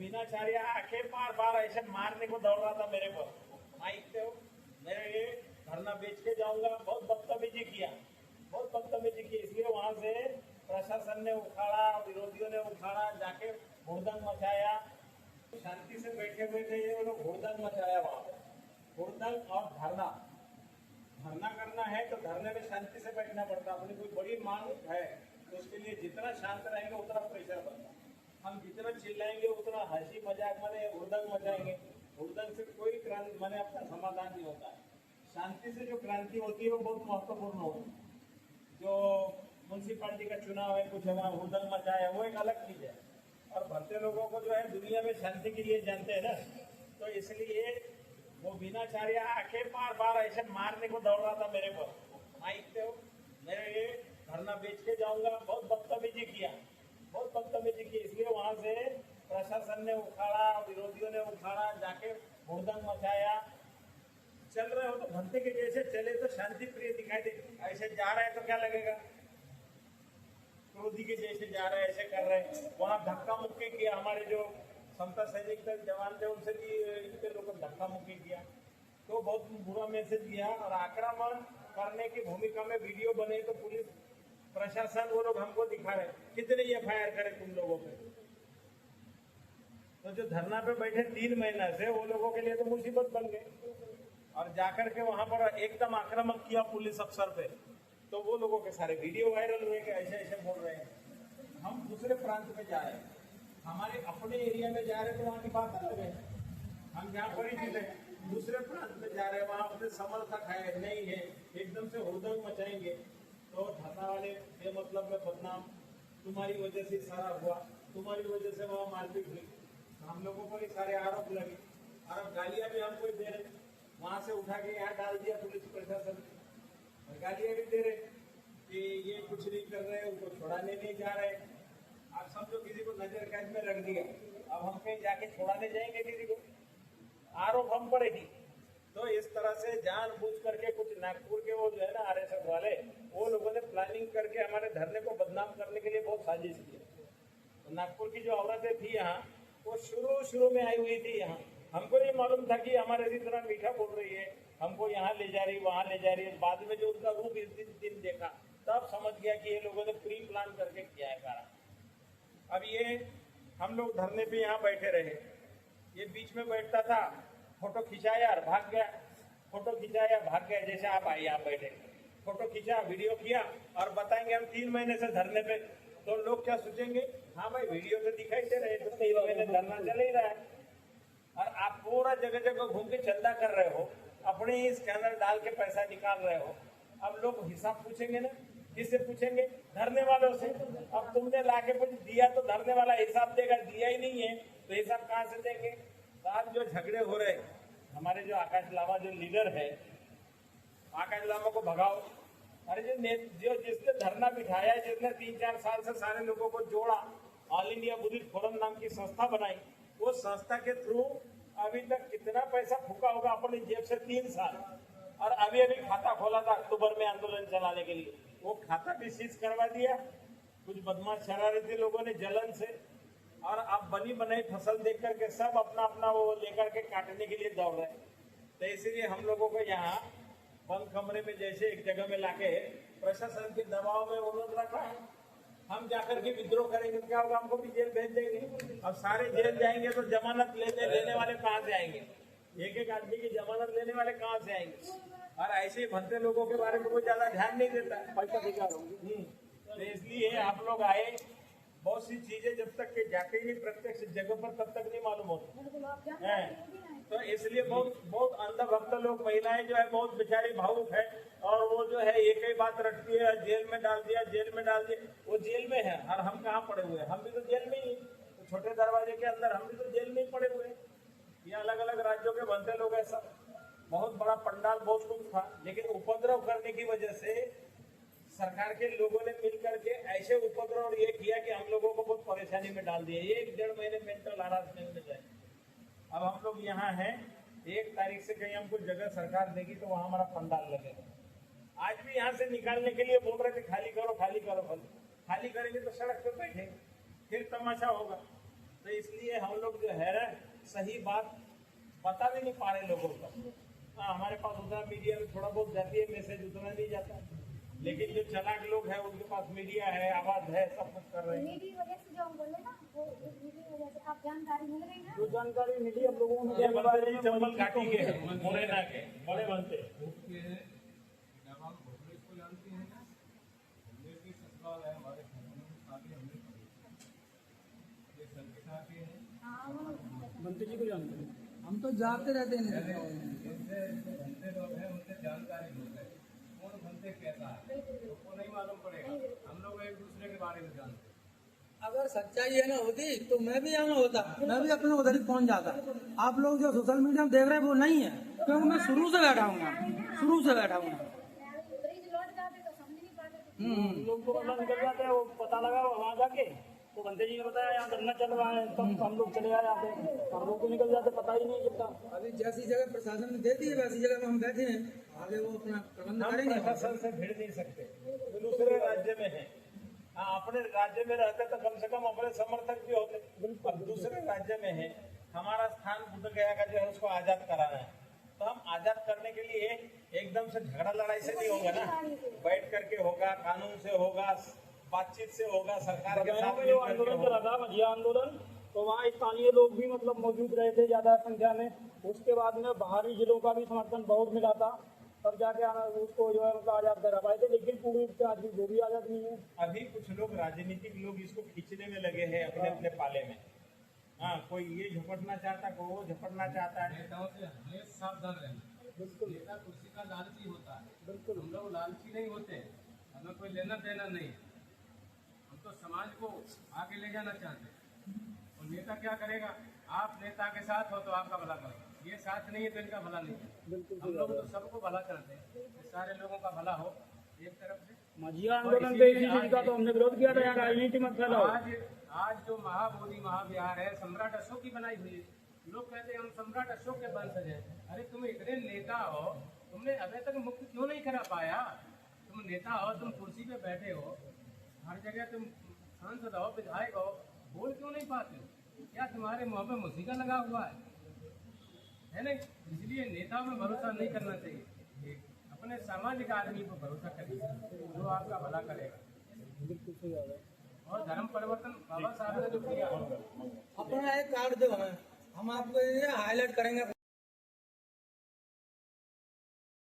बीनाचार्य आके बार बार ऐसे मारने को दौड़ रहा था मेरे पर। माइक पे मेरे ये धरना बेच के जाऊंगा, बहुत बदतमीजी किया, बहुत बदतमीजी की। इसलिए वहां से प्रशासन ने उखाड़ा, विरोधियों ने उखाड़ा, जाके हुड़दंग मचाया। शांति से बैठे बैठे ये लोग हुड़दंग मचाया वहां पे। हुड़दंग और धरना, धरना करना है तो धरने में शांति से बैठना पड़ता। अपनी कोई बड़ी मांग है तो उसके लिए जितना शांत रहेंगे उतना प्रेशर बनता। हम जितना चिल्लाएंगे उतना हंसी मजाक माने हुड़दंग मचाएंगे। हुड़दंग से कोई क्रांति माने अपना समाधान नहीं होता है। शांति से जो क्रांति होती है वो बहुत महत्वपूर्ण होती है। जो म्यूनसिपालिटी का चुनाव है, कुछ है, हुड़दंग मचाया, वो एक अलग चीज है। और भरते लोगों को जो है दुनिया में शांति के लिए जानते हैं ना, तो इसलिए वो बीनाचार्य आके बार बार ऐसे मारने को दौड़ रहा था मेरे पर। माइक पे मेरे ये धरना बेच के जाऊंगा, बहुत बदतमीजी किया, बहुत बदतमीजी की। इसलिए वहां से प्रशासन ने उखाड़ा, विरोधियों ने उखाड़ा, जाके हुड़दंग मचाया। चल रहे हो तो घंटे के जैसे चले तो शांति प्रिय दिखाई दे, ऐसे जा रहे हैं तो क्या लगेगा, क्रोधी के जैसे जा रहे हैं, ऐसे कर रहे हैं। वहां धक्का मुक्की किया, हमारे जो समता सैनिक जवान थे उनसे भी इनके लोगों ने धक्का मुक्की किया, तो बहुत बुरा मैसेज दिया। और आक्रमण करने की भूमिका में वीडियो बने तो पुलिस प्रशासन वो लोग हमको दिखा रहे कितने एफआईआर करे तुम लोगों पे। तो जो धरना पे बैठे 3 महीना से वो लोगों के लिए तो मुसीबत बन गई। और जाकर के वहां पर एकदम आक्रामक किया पुलिस अफसर पे, तो वो लोगों के सारे वीडियो वायरल हुए कि ऐसे ऐसे बोल रहे हैं। हम दूसरे प्रांत में जा रहे हैं, हमारे अपने एरिया में जा रहे हैं तो वहाँ की बात अलग है। हम जहाँ परिचित है, दूसरे प्रांत में जा रहे हैं, वहाँ अपने समर्थक है नहीं है, एकदम से हुड़दंग मचाएंगे तो धरना वाले बेमतलब में बदनाम, तुम्हारी वजह से सारा हुआ, तुम्हारी वजह से वहाँ मारपीट हुई, हम लोगों पर ही सारे आरोप लगे। और अब गालियाँ भी हमको दे रहे, वहाँ से उठा के यहाँ डाल दिया पुलिस प्रशासन, गालियाँ भी दे रहे कि ये कुछ नहीं कर रहे, उनको छोड़ाने नहीं जा रहे। आप समझो किसी को नजर कैद में रख दिया, अब हम कहीं जाके छोड़ाने जाएंगे किसी को, आरोप हम पड़ेगी। तो इस तरह से जानबूझ करके कुछ नागपुर के वो जो है ना आरएसएस वाले, वो लोगों ने प्लानिंग करके हमारे धरने को बदनाम करने के लिए बहुत साजिश की। तो नागपुर की जो औरतें थी यहाँ, वो शुरू में आई हुई थी यहाँ, हमको नहीं मालूम था कि हमारे इतना मीठा बोल रही है, हमको यहाँ ले जा रही, वहाँ ले जा रही है। बाद में जो उनका रूप इस दिन देखा तब समझ गया कि ये लोगों ने प्री प्लान करके किया है सारा। अब ये हम लोग धरने पे यहाँ बैठे रहे, ये बीच में बैठता था, फोटो खिंचाया और भाग गया, फोटो खिंचाया भाग गया। जैसे आप आइए, आप बैठे, फोटो खींचा, वीडियो किया और बताएंगे हम 3 महीने से धरने पे, तो लोग क्या सोचेंगे, हाँ भाई वीडियो तो दिखाई दे रहे, तो 3 महीने धरना चल ही रहा है। और आप पूरा जगह जगह घूम के चंदा कर रहे हो, अपने ही स्कैनर डाल के पैसा निकाल रहे हो। अब लोग हिसाब पूछेंगे ना, किससे पूछेंगे, धरने वालों से। अब तुमने लाके कुछ दिया तो धरने वाला हिसाब देगा, दिया ही नहीं है तो हिसाब कहाँ से देंगे। तो आज जो झगड़े हो रहे, हमारे जो आकाश लामा जो लीडर है, आकाश लामा को भगाओ। अरे जो जिसने धरना बिठाया, जिसने 3-4 साल से सारे लोगों को जोड़ा, ऑल इंडिया बुद्धिस्ट फोरम नाम की संस्था बनाई, वो संस्था के थ्रू अभी तक कितना पैसा फूका होगा अपनी जेब से 3 साल। और अभी खाता खोला था अक्टूबर में आंदोलन चलाने के लिए, वो खाता भी सीज करवा दिया कुछ बदमाश शरारती लोगों ने जलन से। और अब बनी बनाई फसल देख करके सब अपना अपना वो लेकर के काटने के लिए दौड़ रहे। तो इसीलिए हम लोगों को यहाँ बंद कमरे में जैसे एक जगह में लाके प्रशासन के दबाव में उन्होंने रखा है। हम जाकर के विद्रोह करेंगे क्या होगा, हमको भी जेल भेज देंगे। अब सारे जेल जाएंगे तो जमानत लेने वाले कहाँ से आएंगे, एक आदमी की जमानत लेने वाले कहाँ से आएंगे। और ऐसे ही भरते लोगों के बारे में कोई ज्यादा ध्यान नहीं देता, पैसा दिखा रहा। तो इसलिए आप लोग आए, बहुत सी चीजें जब तक के जाके ही प्रत्यक्ष जगह पर तब तक नहीं मालूम होती है। तो इसलिए बहुत अंधभक्त लोग, महिलाएं जो है बहुत बेचारी भावुक है, और वो जो है एक ही बात रटती है, जेल में डाल दिया, जेल में डाल दिया। वो जेल में है और हम कहाँ पड़े हुए हैं, हम भी तो जेल में ही, तो छोटे दरवाजे के अंदर हम भी तो जेल में ही पड़े हुए हैं। ये अलग अलग राज्यों के बनते लोग ऐसा, बहुत बड़ा पंडाल बहुत कुछ था, लेकिन उपद्रव करने की वजह से सरकार के लोगों ने मिलकर के ऐसे उपद्रव ये किया कि हम लोगों को बहुत परेशानी में डाल दिया। 1-1.5 महीने मेंटल हरासमेंट में जाए। अब हम लोग यहाँ हैं, 1 तारीख से कहीं हमको जगह सरकार देगी तो वहाँ हमारा पंडाल लगेगा। आज भी यहाँ से निकालने के लिए बोल रहे थे खाली करो खाली करो, खाली करेंगे तो सड़क पर बैठेंगे, फिर तमाशा होगा। तो इसलिए हम लोग जो है सही बात बता भी नहीं पा रहे लोगों को। हाँ, हमारे पास उतना मीडिया में थोड़ा बहुत जाती है मैसेज, उतना नहीं जाता, लेकिन जो चालाक लोग हैं उनके पास मीडिया है, आवाज है, सब कुछ कर रहे हैं। मीडिया वजह से जो हम बोले ना, वो मीडिया वजह से आप जानकारी मिल रही ना, जो जानकारी मिली हम लोगों ये को बंदे जी चंबल घाटी के हैं, मुरैना के बड़े बनते हाँ वो मंत्री जी को जानते हैं। हम तो जाते रहते हैं। जानकारी होता है कौन बनते कैसा है वो नहीं मालूम पड़ेगा। हम लोग एक दूसरे के बारे में जानते हैं। अगर सच्चाई है ना होती तो मैं भी यहाँ होता, मैं भी अपने उधर ही पहुँच जाता। आप लोग जो सोशल मीडिया में देख रहे हैं वो नहीं है, क्योंकि मैं शुरू से बैठा हूँ यहाँ, शुरू से बैठा हूँ यहाँ। ब्रिज लौट जाते तो समझ नहीं पाते। लोग तो मतलब निकल जाते हैं, वो पता लगा वहाँ जाके तो बंदे जी ने बताया यहाँ धरना चल रहा है, तब हम लोग चले आए यहाँ पे। हम लोग तो निकल जाते, पता ही नहीं चलता। अभी जैसी जगह प्रशासन ने दे दी है वैसी जगह में हम बैठे हैं, आगे वो अपना प्रबंध हम करेंगे। प्रशासन से भिड़ नहीं सकते, दूसरे राज्य में है। हाँ, अपने राज्य में रहते तो कम से कम अपने समर्थक भी होते, अब दूसरे राज्य में है। हमारा स्थान बुद्ध गया का जो है उसको आजाद कराना है, तो हम आजाद करने के लिए एकदम से झगड़ा लड़ाई से नहीं होगा ना, बैठ करके होगा, कानून से होगा, बातचीत से होगा, सरकार के साथ जो आंदोलन चला था मझिया आंदोलन, तो वहाँ स्थानीय लोग भी मतलब मौजूद रहे थे ज्यादा संख्या में। उसके बाद में बाहरी जिलों का भी समर्थन बहुत मिला था, तब जाके उसको जो है मतलब आजाद करा पाए थे, लेकिन पूरी आज भी वो भी आजाद नहीं है। अभी कुछ लोग राजनीतिक लोग इसको खींचने में लगे हैं अपने अपने पाले में। हाँ, कोई ये झपटना चाहता, कोई वो झपटना चाहता है। नेताओं से हमें सावधान रहना। बिल्कुल, नेता कुर्सी का लालची होता है। बिल्कुल, हम लोग लालची नहीं होते, हमें कोई लेना देना नहीं है। हम तो समाज को आगे ले जाना चाहते हैं। और नेता क्या करेगा? आप नेता के साथ हो तो आपका भला करेगा, ये साथ नहीं है तो इनका भला नहीं है। हम लोग तो सबको भला चाहते हैं, सारे लोगों का भला हो एक तरफ से। मझिया आंदोलन पे इसी चीज का तो हमने विरोध किया था, यहाँ राजनीति मत फैलाओ। आज जो महाबोधि महाविहार है सम्राट अशोक की बनाई हुई है। लोग कहते हैं हम सम्राट अशोक के वंशज हैं। अरे तुम इतने नेता हो, तुमने अभी तक मुक्त क्यों नहीं करा पाया? तुम नेता हो, तुम कुर्सी पे बैठे हो, हर जगह तुम सांसद हो, विधायक हो, बोल क्यों नहीं पाते? क्या तुम्हारे मुंह में मुसीका लगा हुआ है नहीं? इसलिए नेता में भरोसा नहीं करना चाहिए, अपने सामाजिक आदमी पर भरोसा करिए जो आपका भला करेगा। और धर्म परिवर्तन बाबा साहब ने जो किया, अपना एक कार्ड दो हमें, हम आपको ये हाईलाइट करेंगे।